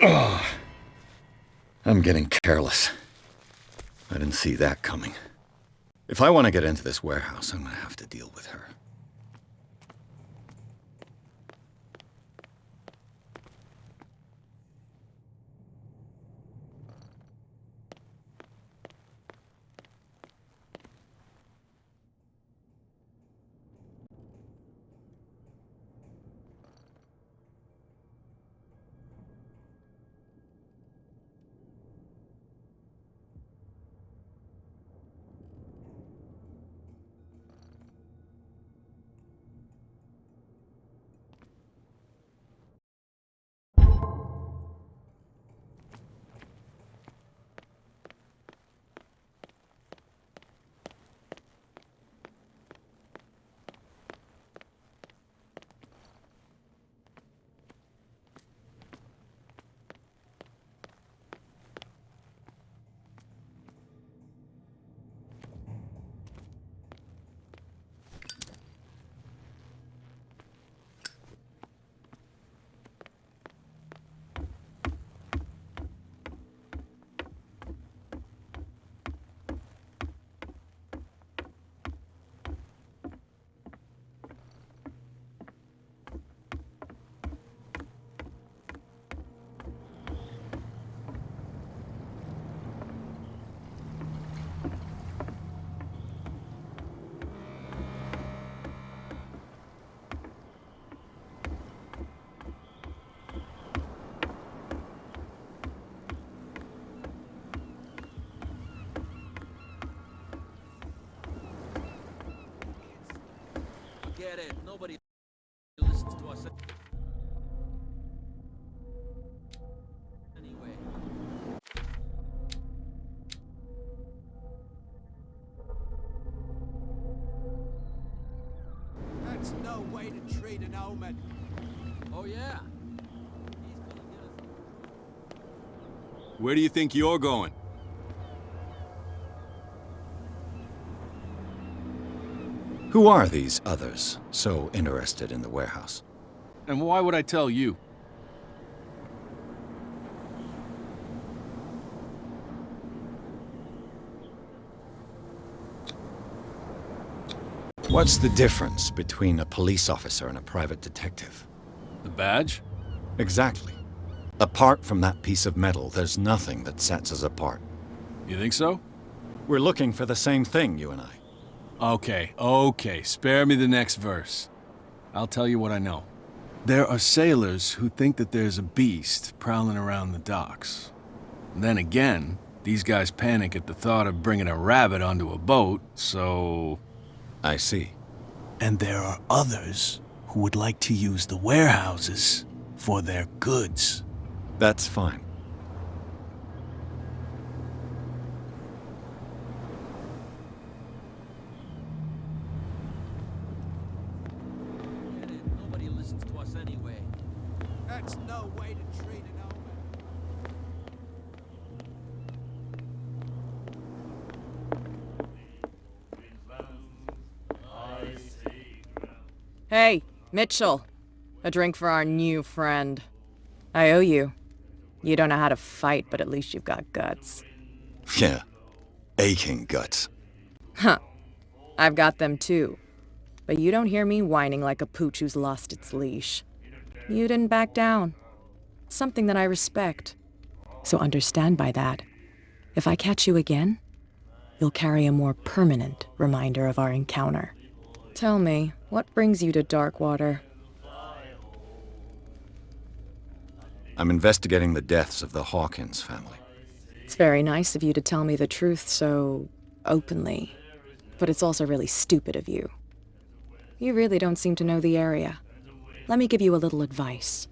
Oh, I'm getting careless. I didn't see that coming. If I want to get into this warehouse, I'm gonna have to deal with her. Get it. Nobody listens to us anyway. That's no way to treat an omen. Oh yeah. Where do you think you're going? Who are these others so interested in the warehouse? And why would I tell you? What's the difference between a police officer and a private detective? The badge? Exactly. Apart from that piece of metal, there's nothing that sets us apart. You think so? We're looking for the same thing, you and I. Okay, spare me the next verse. I'll tell you what I know. There are sailors who think that there's a beast prowling around the docks. Then again, these guys panic at the thought of bringing a rabbit onto a boat, so... I see. And there are others who would like to use the warehouses for their goods. That's fine. Get it. Nobody listens to us anyway. That's no way to treat an omen. Hey, Mitchell. A drink for our new friend. I owe you. You don't know how to fight, but at least you've got guts. Yeah. Aching guts. Huh. I've got them too. But you don't hear me whining like a pooch who's lost its leash. You didn't back down. Something that I respect. So understand by that, if I catch you again, you'll carry a more permanent reminder of our encounter. Tell me, what brings you to Darkwater? I'm investigating the deaths of the Hawkins family. It's very nice of you to tell me the truth so openly, but it's also really stupid of you. You really don't seem to know the area. Let me give you a little advice.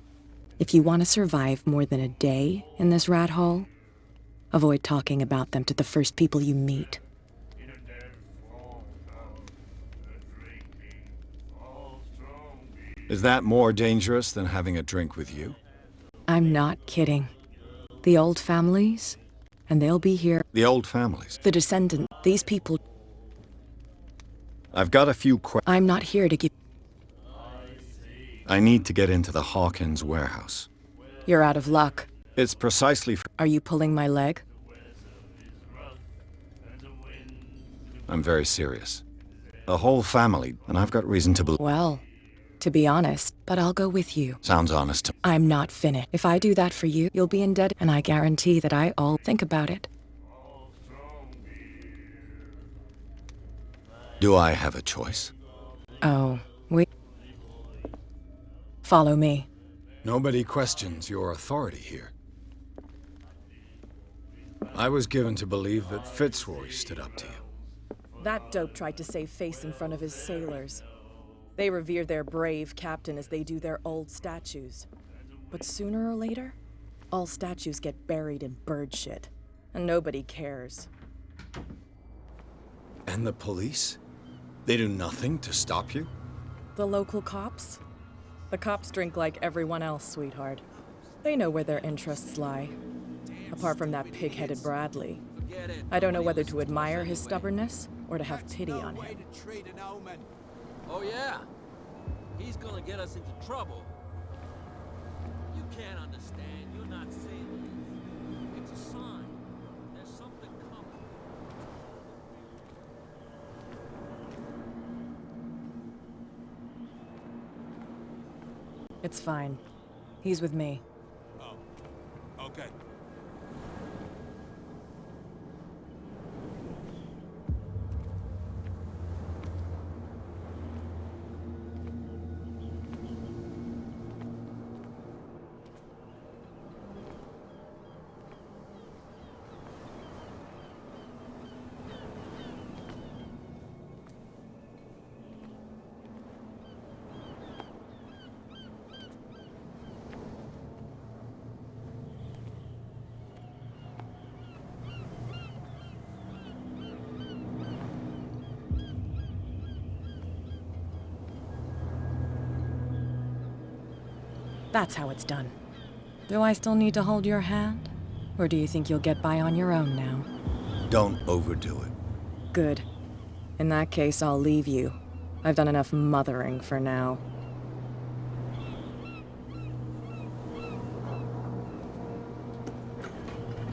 If you want to survive more than a day in this rat hole, avoid talking about them to the first people you meet. Is that more dangerous than having a drink with you? I'm not kidding. The old families, and they'll be here. The old families. The descendant, these people. I've got a few I'm not here to give. I need to get into the Hawkins warehouse. You're out of luck. It's precisely for... Are you pulling my leg? I'm very serious. A whole family, and I've got reason to believe... Well, to be honest, but I'll go with you. Sounds honest to... I'm not finished. If I do that for you, you'll be indebted, and I guarantee that I'll think about it. Do I have a choice? Oh, Follow me. Nobody questions your authority here. I was given to believe that Fitzroy stood up to you. That dope tried to save face in front of his sailors. They revere their brave captain as they do their old statues. But sooner or later, all statues get buried in bird shit, and nobody cares. And the police? They do nothing to stop you? The local cops? The cops drink like everyone else, sweetheart. They know where their interests lie. Apart from that pig-headed Bradley. Forget it. I don't know whether to admire his stubbornness or to have pity on way him. to treat an omen. Oh, yeah? He's gonna get us into trouble. You can't understand. You're not sailors. It's a sign. There's something coming. It's fine. He's with me. Oh, okay. That's how it's done. Do I still need to hold your hand? Or do you think you'll get by on your own now? Don't overdo it. Good. In that case, I'll leave you. I've done enough mothering for now.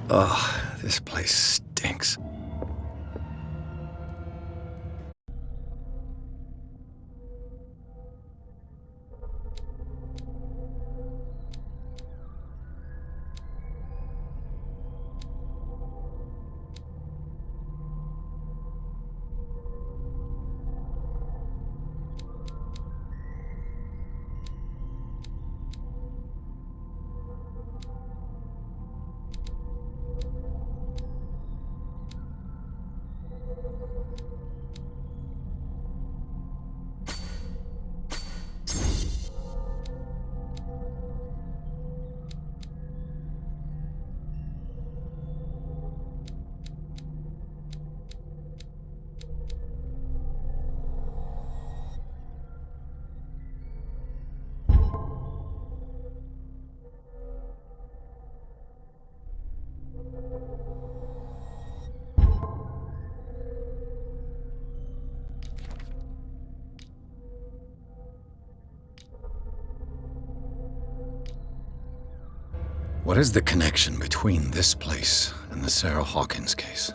Ugh, this place stinks. What is the connection between this place and the Sarah Hawkins case?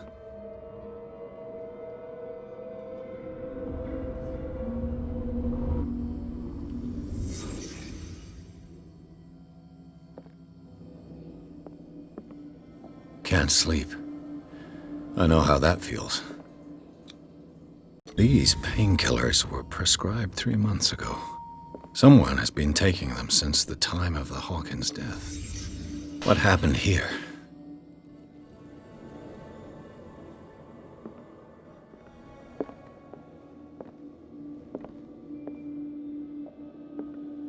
Can't sleep. I know how that feels. These painkillers were prescribed 3 months ago. Someone has been taking them since the time of the Hawkins death. What happened here?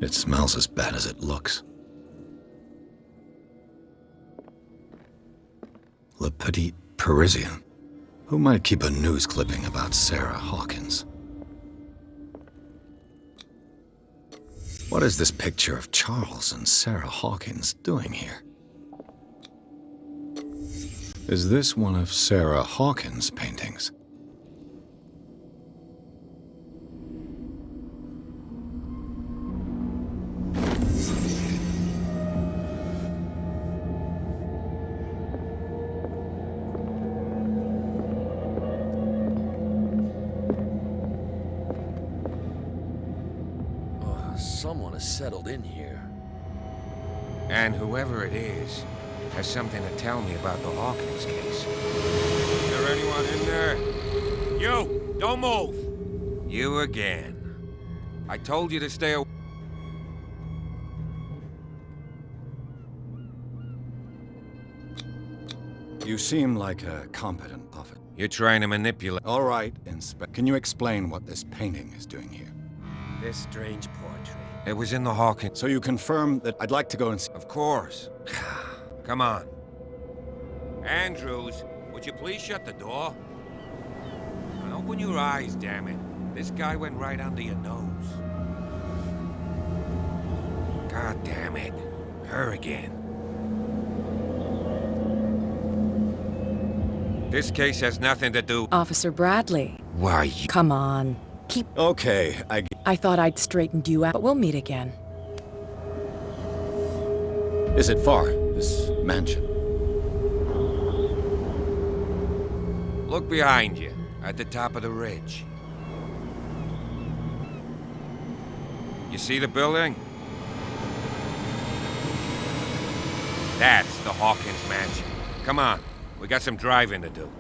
It smells as bad as it looks. Le Petit Parisien. Who might keep a news clipping about Sarah Hawkins? What is this picture of Charles and Sarah Hawkins doing here? Is this one of Sarah Hawkins' paintings? has settled in here. And whoever it is has something to tell me about the Hawkins case. Is there anyone in there? You! Don't move! You again. I told you to stay away. You seem like a competent prophet. You're trying to manipulate All right, Inspector. Can you explain what this painting is doing here? this strange portrait. It was in the Hawkins. So you confirm that I'd like to go and see... Of course. Come on. Andrews, would you please shut the door? And open your eyes, damn it. This guy went right under your nose. God damn it. Her again. This case has nothing to do... Officer Bradley. Why, you... Come on. Okay, I thought I'd straightened you out, but we'll meet again. Is it far, this mansion? Look behind you, at the top of the ridge. You see the building? That's the Hawkins mansion. Come on, we got some driving to do.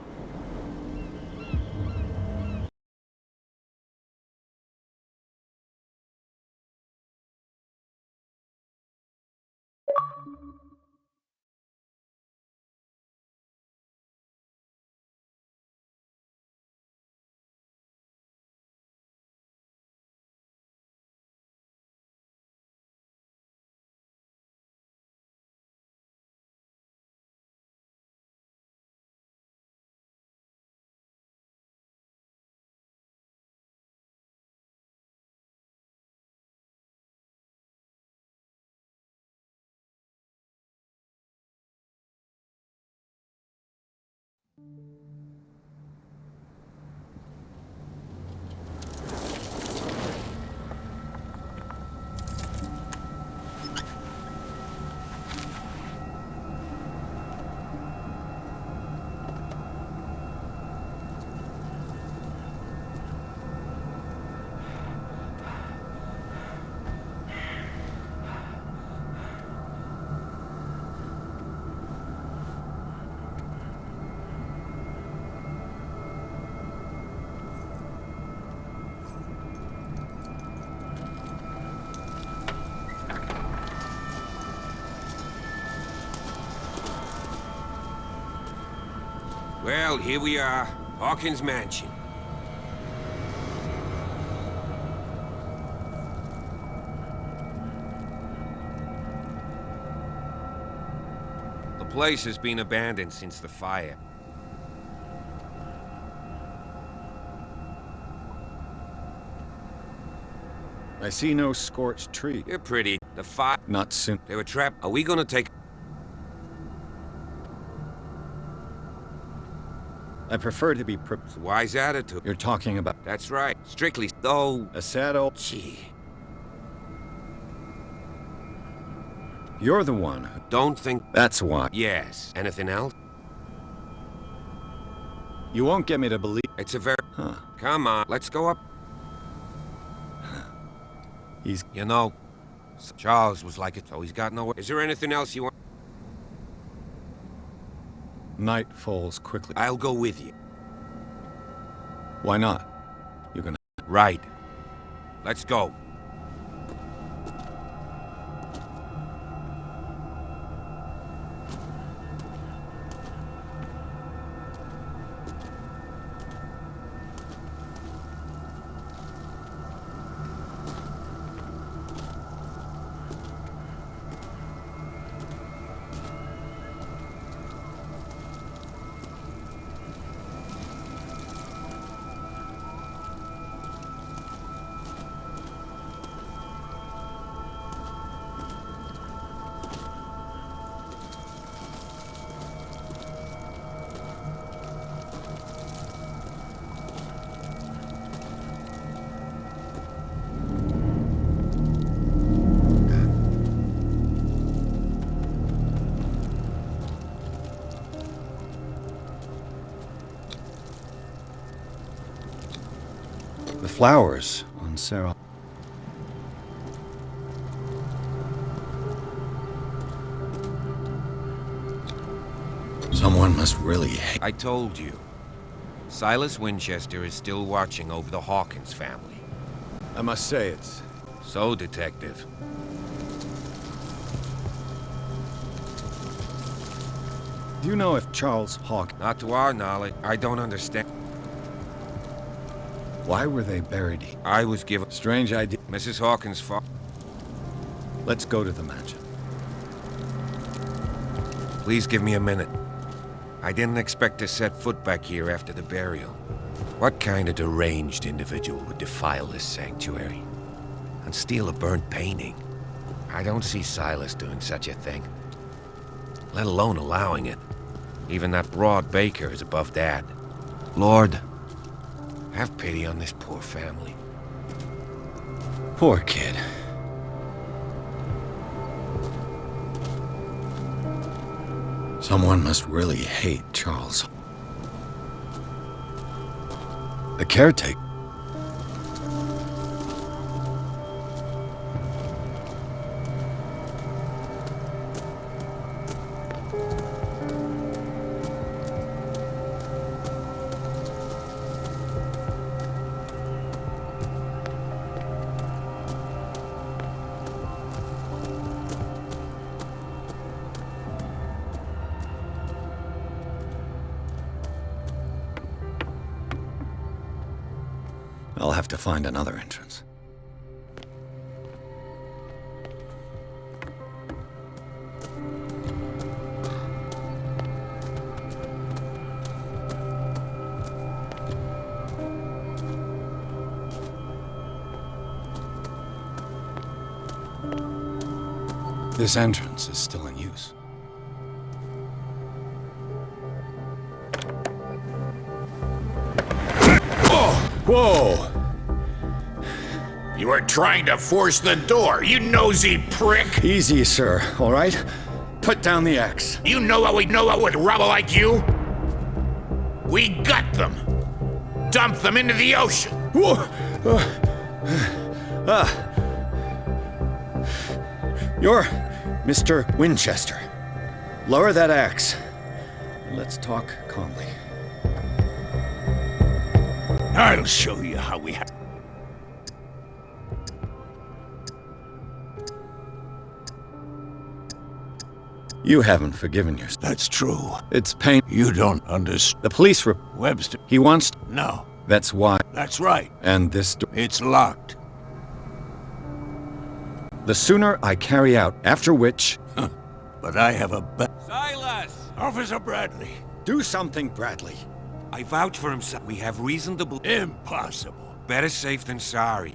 Well, here we are, Hawkins Mansion. The place has been abandoned since the fire. I see no scorched tree. You're pretty. The fire... Not soon. They were trapped. Are we gonna take... I prefer to be Wise attitude. You're talking about... That's right. Strictly, though... A sad old... Gee. You're the one who... Don't think... That's why. Yes. Anything else? You won't get me to believe... It's a very... Huh. Come on, let's go up. He's... You know, Charles was like it, so he's got nowhere. Is there anything else you want? Night falls quickly. I'll go with you. Why not? You're gonna... Right. Let's go. The flowers on Sarah... Someone must really hate... I told you. Silas Winchester is still watching over the Hawkins family. I must say it's... So, Detective. Do you know if Charles Hawk... Not to our knowledge. I don't understand. Why were they buried here? I was given... Strange idea. Mrs. Hawkins' Let's go to the mansion. Please give me a minute. I didn't expect to set foot back here after the burial. What kind of deranged individual would defile this sanctuary? And steal a burnt painting? I don't see Silas doing such a thing. Let alone allowing it. Even that broad baker is above that. Lord, have pity on this poor family. Poor kid. Someone must really hate Charles. The caretaker. I'll have to find another entrance. This entrance is still in use. Whoa! You were trying to force the door, you nosy prick! Easy, sir, all right? Put down the axe. You know what would rubble like you? We gut them. Dump them into the ocean. Whoa! You're Mr. Winchester. Lower that axe. Let's talk calmly. I'll show you how we have... You haven't forgiven yourself. That's true. It's pain. You don't understand. The police Webster. He wants... No. That's why. That's right. And this door... It's locked. The sooner I carry out, after which... But I have a Silas! Officer Bradley. Do something, Bradley. I vouch for himself. We have reason to believe. Impossible. Better safe than sorry.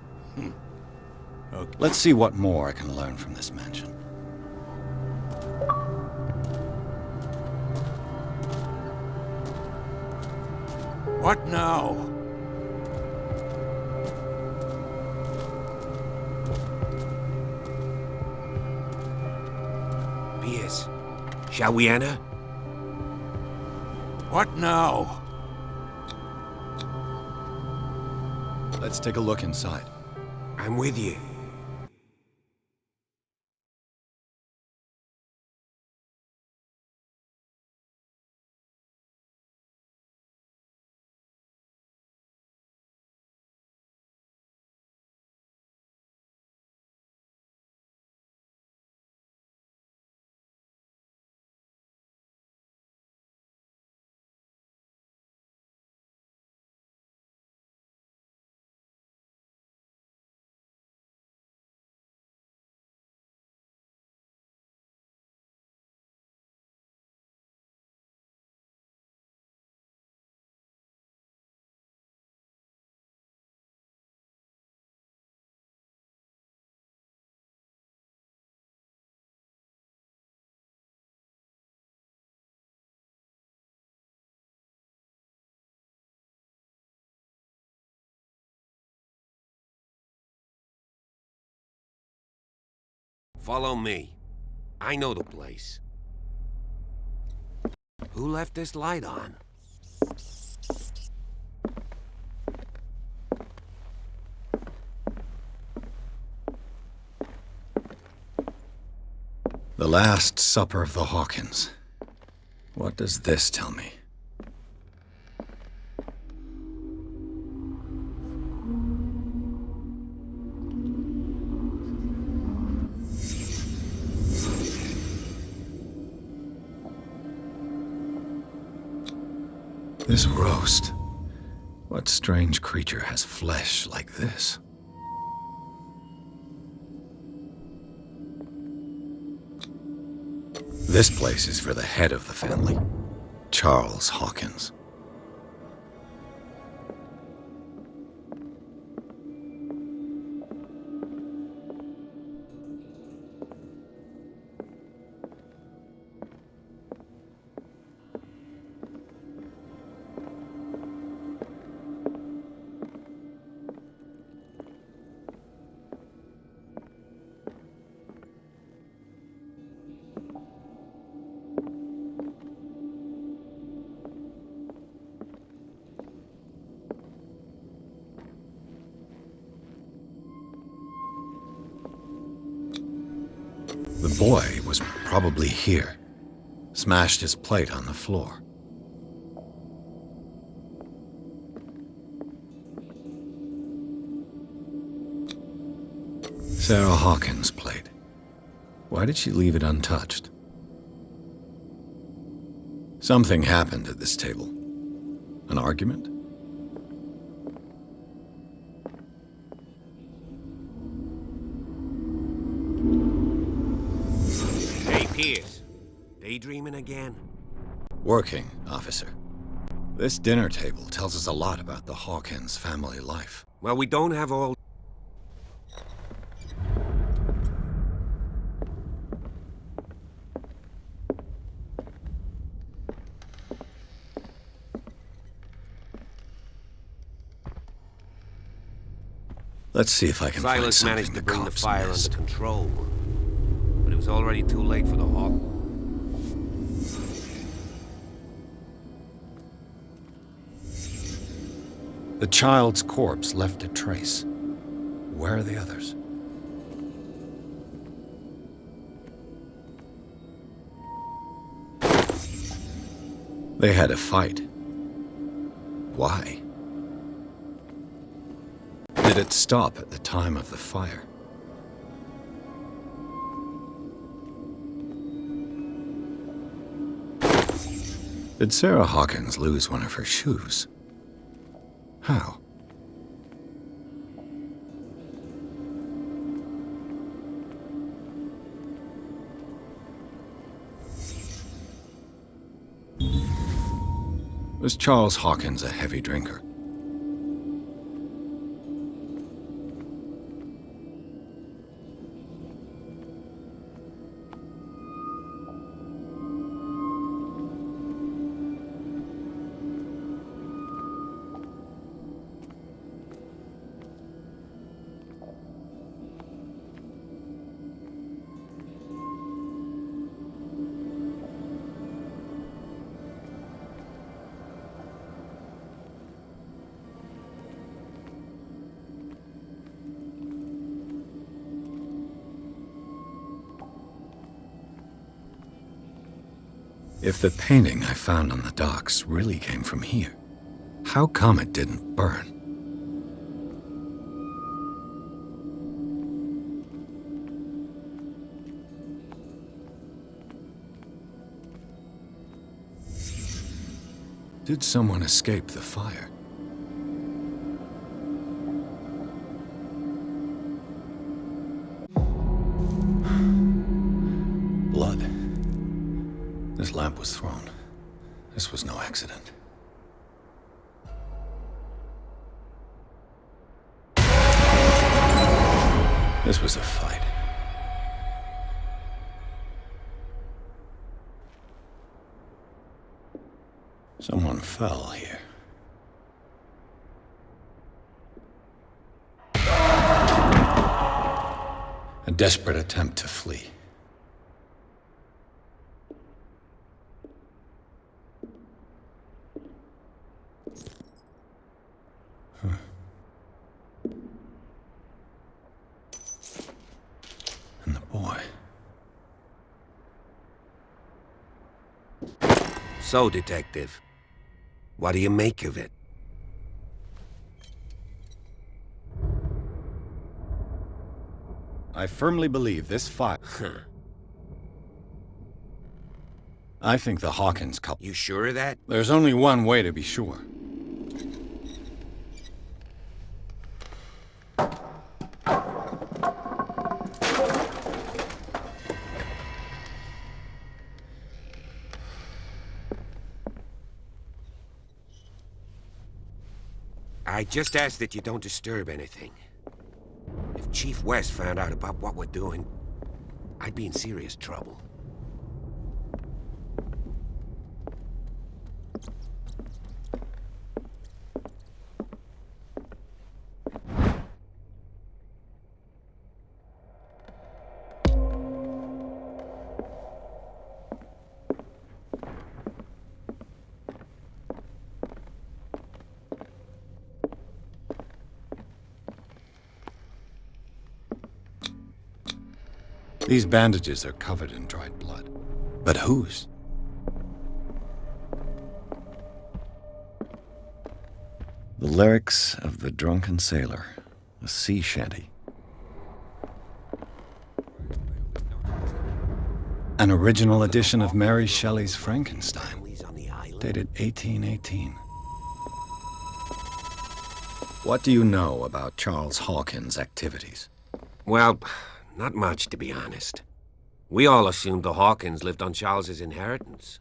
Okay. Let's see what more I can learn from this mansion. What now? Pierce, shall we enter? What now? Let's take a look inside. I'm with you. Follow me. I know the place. Who left this light on? The Last Supper of the Hawkins. What does this tell me? This roast. What strange creature has flesh like this? This place is for the head of the family, Charles Hawkins. The boy was probably here. Smashed his plate on the floor. Sarah Hawkins' plate. Why did she leave it untouched? Something happened at this table. An argument? Pierce, daydreaming again? Working, officer. This dinner table tells us a lot about the Hawkins family life. Well, we don't have all... Let's see if I can find Silas something managed to the bring the cops fire missed. under control, but it was already too late for the Hawk. The child's corpse left a trace. Where are the others? They had a fight. Why? Did it stop at the time of the fire? Did Sarah Hawkins lose one of her shoes? How? Was Charles Hawkins a heavy drinker? If the painting I found on the docks really came from here, how come it didn't burn? Did someone escape the fire? Blood. This lamp was thrown. This was no accident. This was a fight. Someone fell here. A desperate attempt to flee. And the boy. So, Detective, what do you make of it? I firmly believe this file... I think the Hawkins couple... You sure of that? There's only one way to be sure. I just ask that you don't disturb anything. If Chief West found out about what we're doing, I'd be in serious trouble. These bandages are covered in dried blood. But whose? The lyrics of The Drunken Sailor, a sea shanty. An original edition of Mary Shelley's Frankenstein, dated 1818. What do you know about Charles Hawkins' activities? Well, not much, to be honest. We all assumed the Hawkins lived on Charles's inheritance.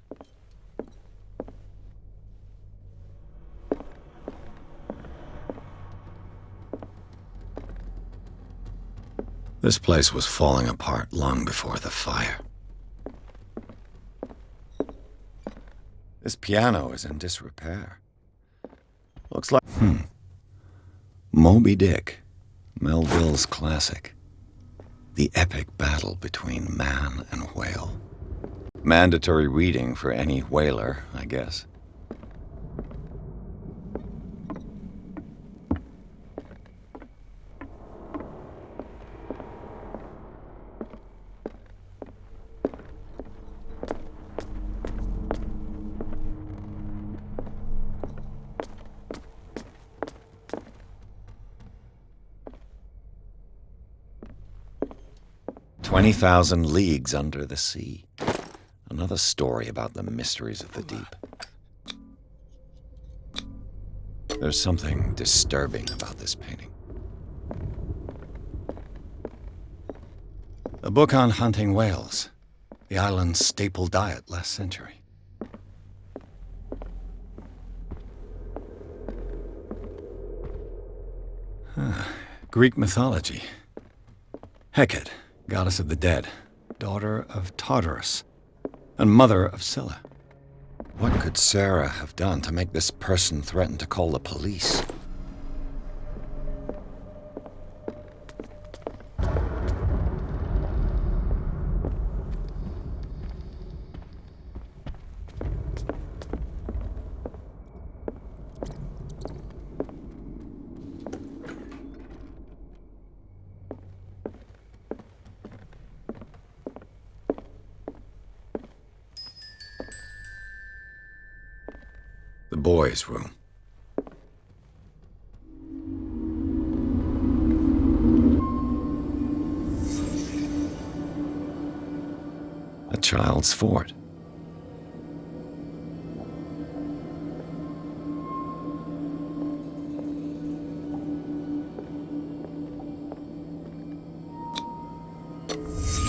This place was falling apart long before the fire. This piano is in disrepair. Looks like... Moby Dick, Melville's classic. The epic battle between man and whale. Mandatory reading for any whaler, I guess. "20,000 Leagues Under the Sea." Another story about the mysteries of the deep. There's something disturbing about this painting. A book on hunting whales, the island's staple diet last century. Greek mythology. Hecate, goddess of the dead, daughter of Tartarus, and mother of Scylla. What could Sarah have done to make this person threaten to call the police? The boys' room. A child's fort.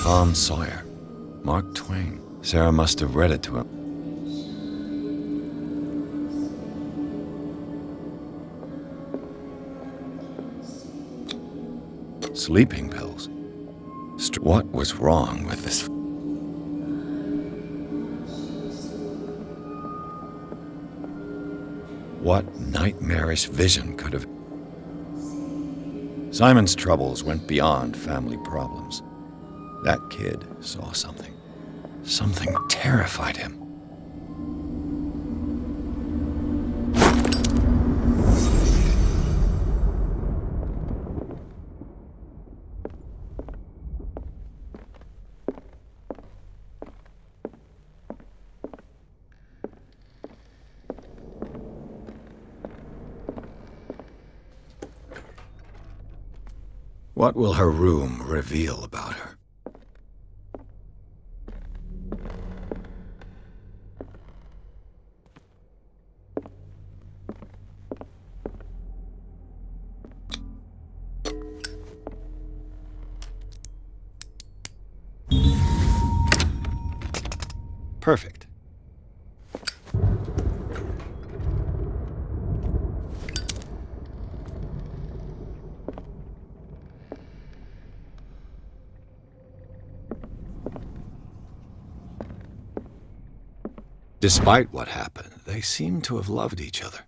Tom Sawyer. Mark Twain. Sarah must have read it to him. Sleeping pills. What was wrong with this? What nightmarish vision could have... Simon's troubles went beyond family problems. That kid saw something. Something terrified him. What will her room reveal about her? Perfect. Despite what happened, they seem to have loved each other.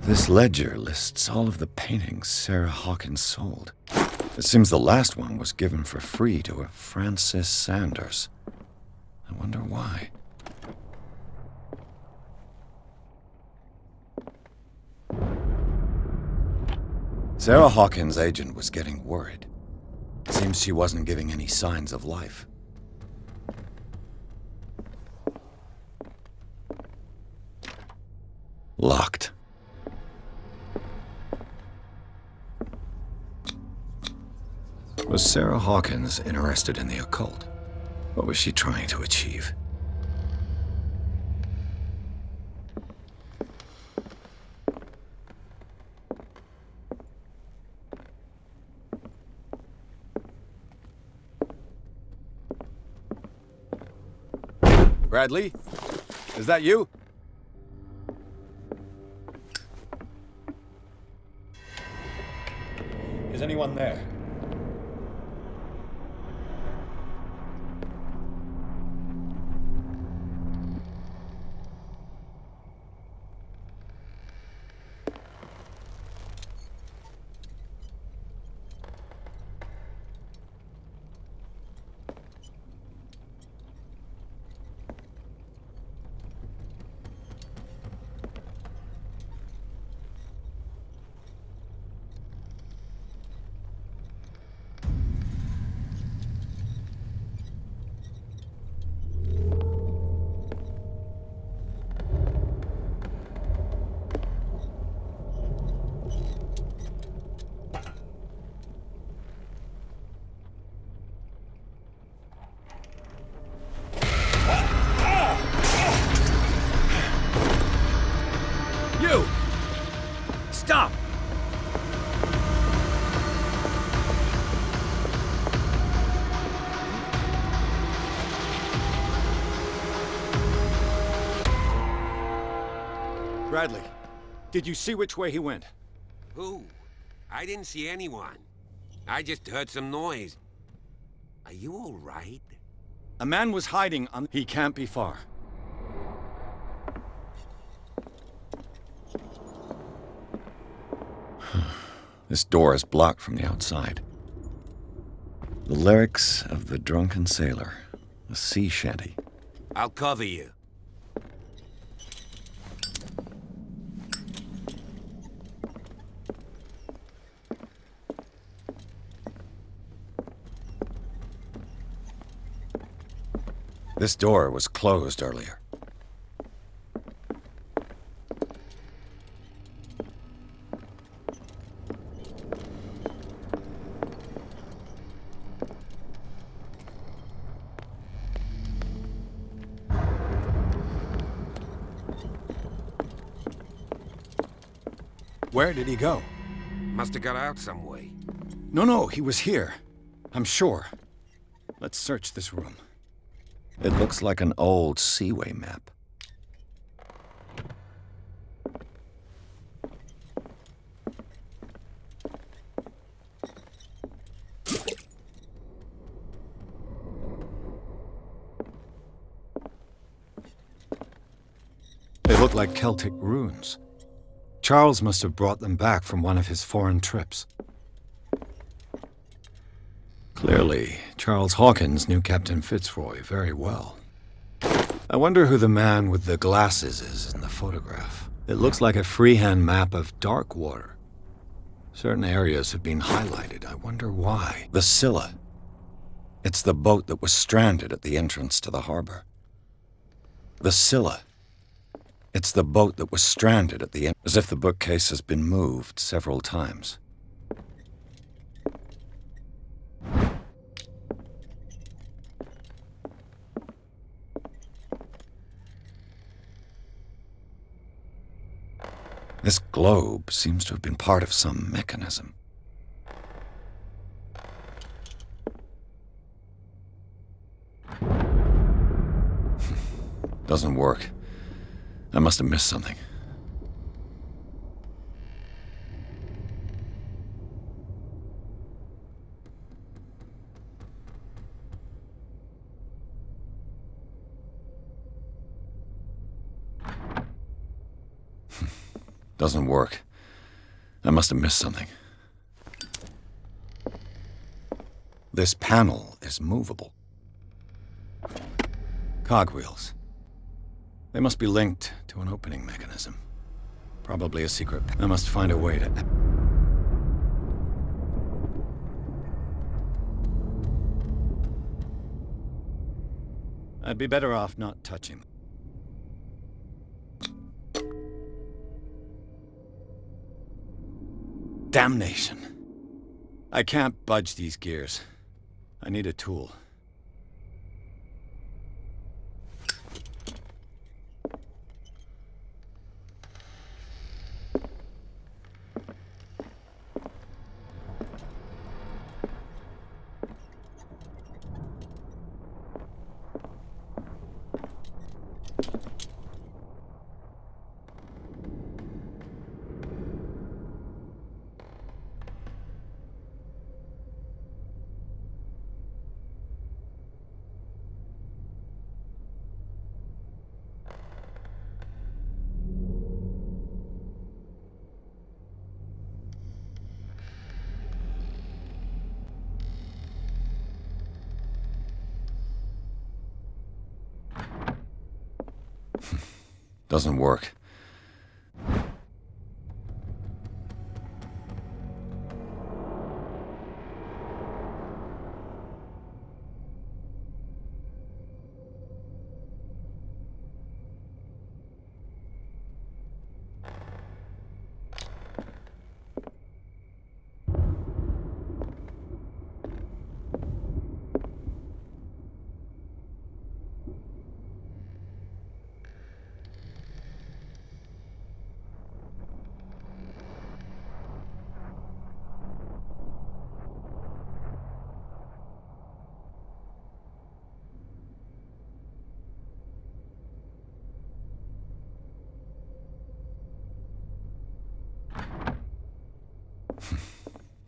This ledger lists all of the paintings Sarah Hawkins sold. It seems the last one was given for free to a Francis Sanders. I wonder why. Sarah Hawkins' agent was getting worried. Seems she wasn't giving any signs of life. Locked. Was Sarah Hawkins interested in the occult? What was she trying to achieve? Bradley? Is that you? Is anyone there? You! Stop! Bradley, did you see which way he went? Who? I didn't see anyone. I just heard some noise. Are you all right? A man was hiding on... He can't be far. This door is blocked from the outside. The lyrics of The Drunken Sailor, a sea shanty. I'll cover you. This door was closed earlier. Where did he go? Must have got out some way. No, he was here. I'm sure. Let's search this room. It looks like an old seaway map. They look like Celtic runes. Charles must have brought them back from one of his foreign trips. Clearly, Charles Hawkins knew Captain Fitzroy very well. I wonder who the man with the glasses is in the photograph. It looks like a freehand map of dark water. Certain areas have been highlighted. I wonder why. The Scylla. It's the boat that was stranded at the entrance to the harbor. The Scylla. It's the boat that was stranded at the end, as if the bookcase has been moved several times. This globe seems to have been part of some mechanism. Doesn't work. I must have missed something. Doesn't work. I must have missed something. This panel is movable. Cogwheels. They must be linked to an opening mechanism. Probably a secret. I must find a way to... I'd be better off not touching them. Damnation. I can't budge these gears. I need a tool. Doesn't work.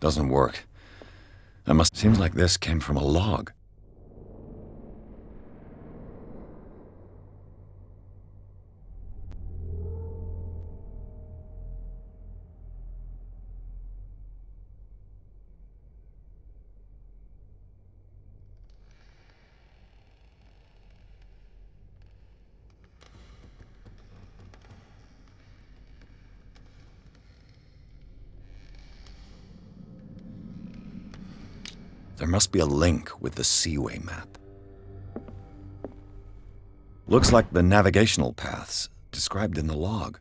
Doesn't work. Seems like this came from a log. There must be a link with the Seaway map. Looks like the navigational paths described in the log.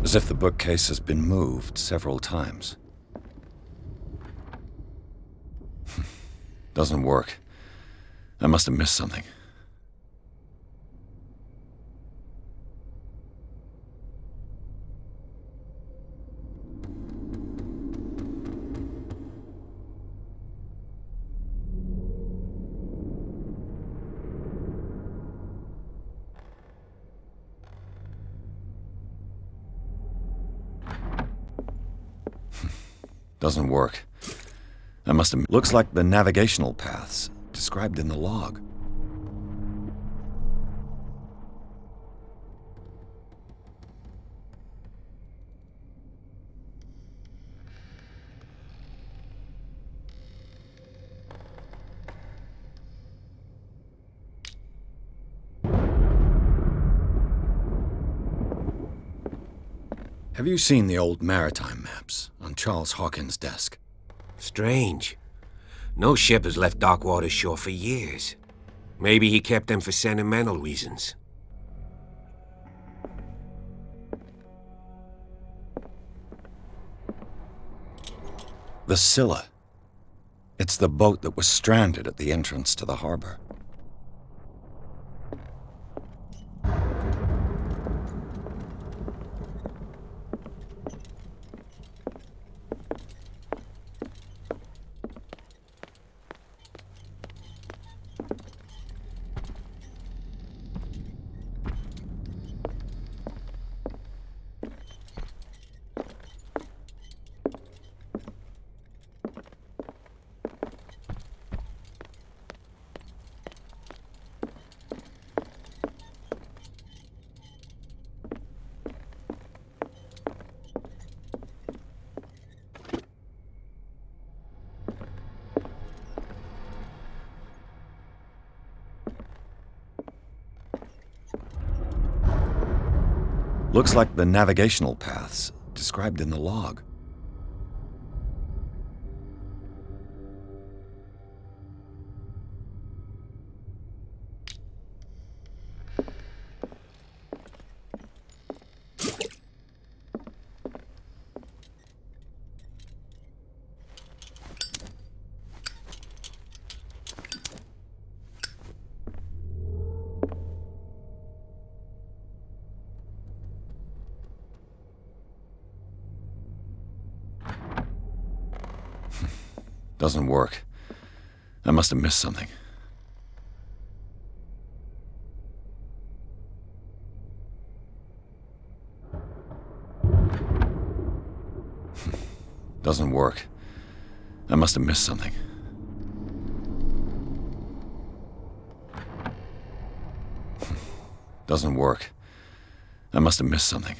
As if the bookcase has been moved several times. Doesn't work. I must have missed something. Doesn't work. I must have... Looks like the navigational paths described in the log. Have you seen the old maritime maps on Charles Hawkins' desk? Strange. No ship has left Darkwater's shore for years. Maybe he kept them for sentimental reasons. The Scylla. It's the boat that was stranded at the entrance to the harbor. Looks like the navigational paths described in the log. Doesn't work. I must have missed something. Doesn't work. I must have missed something. Doesn't work. I must have missed something.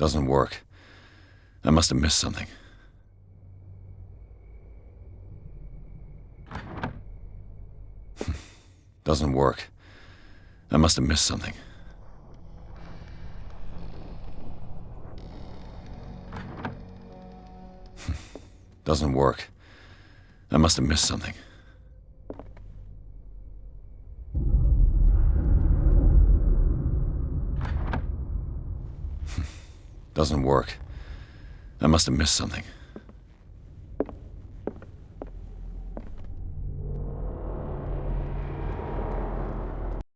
Doesn't work. I must have missed something. Doesn't work. I must have missed something. Doesn't work. I must have missed something. Doesn't work. I must have missed something.